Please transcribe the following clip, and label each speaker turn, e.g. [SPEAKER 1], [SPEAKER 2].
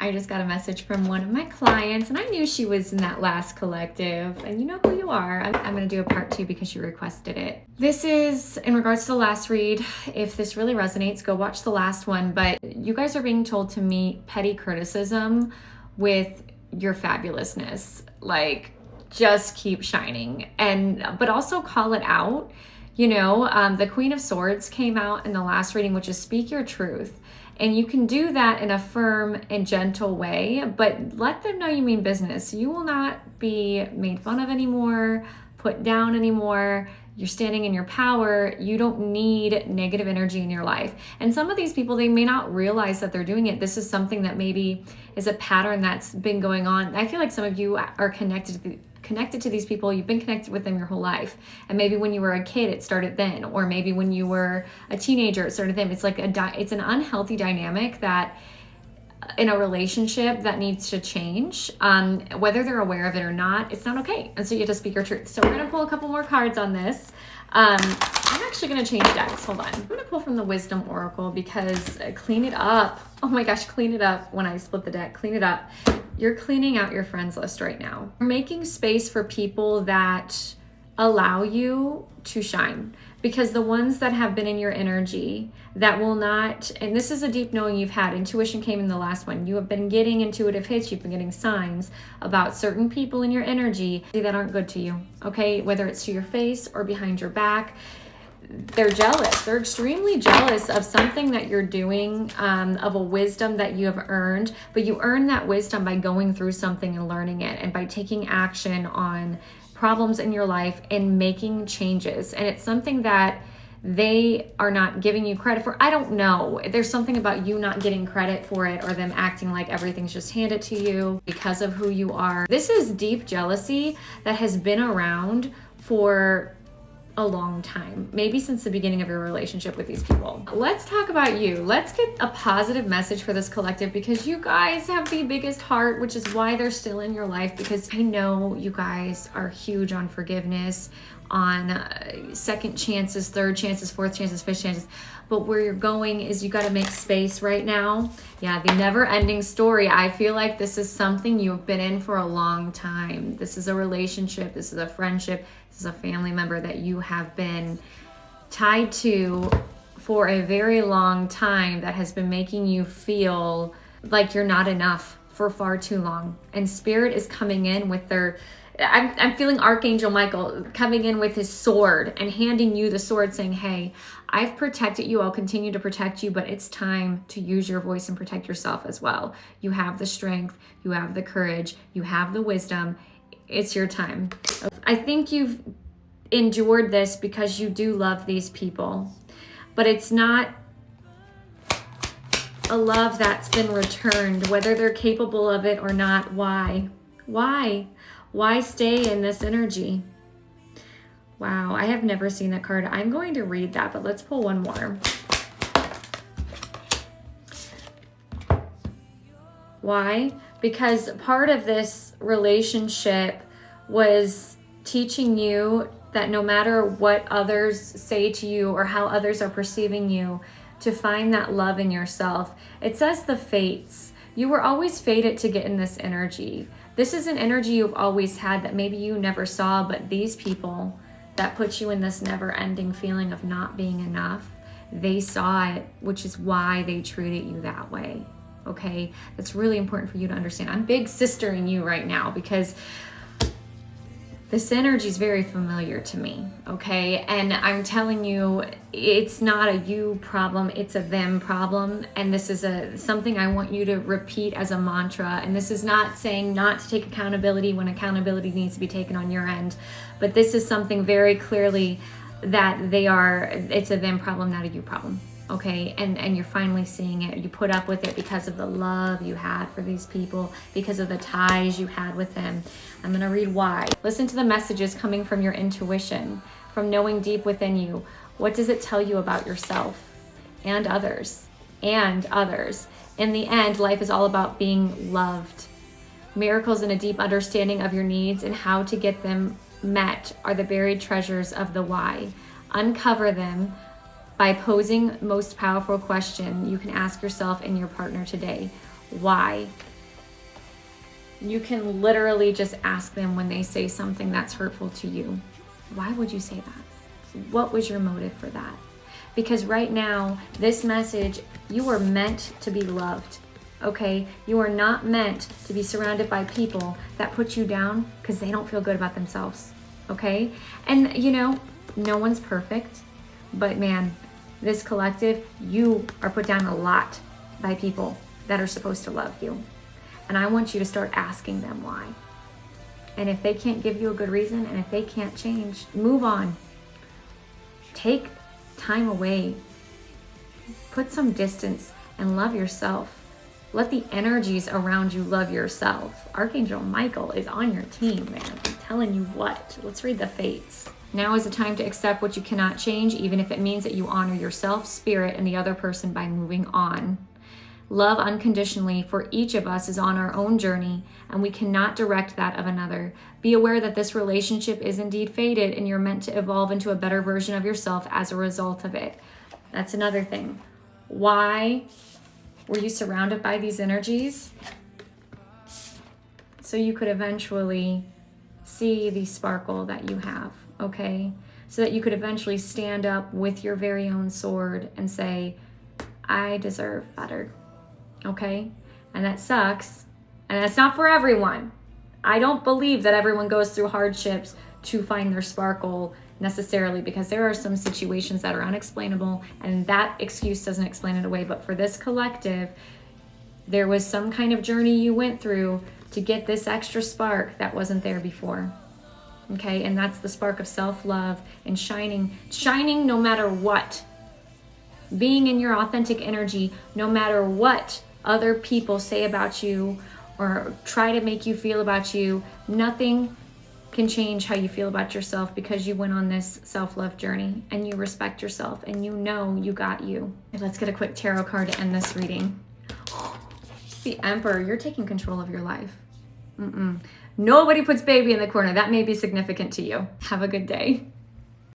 [SPEAKER 1] I just got a message from one of my clients, and I knew she was in that last collective, and you know who you are. I'm going to do a part 2 because she requested it. This is in regards to the last read. If this really resonates, go watch the last one, but you guys are being told to meet petty criticism with your fabulousness. Like, just keep shining, but also call it out. You know, the Queen of Swords came out in the last reading, which is speak your truth. And you can do that in a firm and gentle way, but let them know you mean business. You will not be made fun of anymore, put down anymore. You're standing in your power. You don't need negative energy in your life. And some of these people, they may not realize that they're doing it. This is something that maybe is a pattern that's been going on. I feel like some of you are connected to these people. You've been connected with them your whole life, and maybe when you were a kid it started then, or maybe when you were a teenager it started then. It's like it's an unhealthy dynamic that in a relationship that needs to change. Whether they're aware of it or not, it's not okay, and so you have to speak your truth. So we're gonna pull a couple more cards on this. I'm actually gonna change decks. Hold on. I'm gonna pull from the Wisdom Oracle because clean it up. Oh my gosh, clean it up. When I split the deck, clean it up. You're cleaning out your friends list right now. You're making space for people that allow you to shine, because the ones that have been in your energy that will not, and this is a deep knowing you've had. Intuition came in the last one. You have been getting intuitive hits. You've been getting signs about certain people in your energy that aren't good to you, okay? Whether it's to your face or behind your back. They're jealous. They're extremely jealous of something that you're doing, of a wisdom that you have earned. But you earn that wisdom by going through something and learning it, and by taking action on problems in your life and making changes. And it's something that they are not giving you credit for. I don't know. There's something about you not getting credit for it, or them acting like everything's just handed to you because of who you are. This is deep jealousy that has been around for a long time, maybe since the beginning of your relationship with these people. Let's talk about you. Let's get a positive message for this collective, because you guys have the biggest heart, which is why they're still in your life, because I know you guys are huge on forgiveness, on second chances, third chances, fourth chances, fifth chances. But where you're going is you got to make space right now. Yeah, the never ending story. I feel like this is something you've been in for a long time. This is a relationship. This is a friendship. This is a family member that you have been tied to for a very long time, that has been making you feel like you're not enough for far too long. And Spirit is coming in with their, I'm feeling Archangel Michael coming in with his sword and handing you the sword, saying, hey, I've protected you. I'll continue to protect you, but it's time to use your voice and protect yourself as well. You have the strength, you have the courage, you have the wisdom. It's your time. I think you've endured this because you do love these people, but it's not a love that's been returned, whether they're capable of it or not. Why? Why stay in this energy? Wow, I have never seen that card. I'm going to read that, but let's pull one more. Why? Because part of this relationship was teaching you that no matter what others say to you or how others are perceiving you, to find that love in yourself. It says the fates. You were always fated to get in this energy. This is an energy you've always had that maybe you never saw, but these people that put you in this never-ending feeling of not being enough, they saw it, which is why they treated you that way, okay? That's really important for you to understand. I'm big sistering you right now because this energy is very familiar to me, okay? And I'm telling you, it's not a you problem, it's a them problem. And this is something I want you to repeat as a mantra. And this is not saying not to take accountability when accountability needs to be taken on your end. But this is something very clearly that it's a them problem, not a you problem. Okay, and you're finally seeing it. You put up with it because of the love you had for these people, because of the ties you had with them. I'm going to read why. Listen to the messages coming from your intuition, from knowing deep within you. What does it tell you about yourself and others? And others. In the end, life is all about being loved. Miracles and a deep understanding of your needs and how to get them met are the buried treasures of the why. Uncover them by posing most powerful question you can ask yourself and your partner today. Why? You can literally just ask them when they say something that's hurtful to you. Why would you say that? What was your motive for that? Because right now, this message, you are meant to be loved, okay? You are not meant to be surrounded by people that put you down because they don't feel good about themselves, okay? And you know, no one's perfect, but man, this collective, you are put down a lot by people that are supposed to love you. And I want you to start asking them why. And if they can't give you a good reason, and if they can't change, move on. Take time away. Put some distance and love yourself. Let the energies around you love yourself. Archangel Michael is on your team, man. I'm telling you what. Let's read the fates. Now is the time to accept what you cannot change, even if it means that you honor yourself, spirit, and the other person by moving on. Love unconditionally for each of us is on our own journey, and we cannot direct that of another. Be aware that this relationship is indeed fated, and you're meant to evolve into a better version of yourself as a result of it. That's another thing. Why were you surrounded by these energies? So you could eventually see the sparkle that you have, okay? So that you could eventually stand up with your very own sword and say, I deserve better. Okay? And that sucks. And that's not for everyone. I don't believe that everyone goes through hardships to find their sparkle necessarily, because there are some situations that are unexplainable and that excuse doesn't explain it away. But for this collective, there was some kind of journey you went through to get this extra spark that wasn't there before. Okay? And that's the spark of self-love and shining no matter what. Being in your authentic energy, no matter what other people say about you or try to make you feel about you, nothing can change how you feel about yourself, because you went on this self-love journey and you respect yourself and you know you got you. Let's get a quick tarot card to end this reading. The Emperor, you're taking control of your life. Nobody puts baby in the corner. That may be significant to you. Have a good day.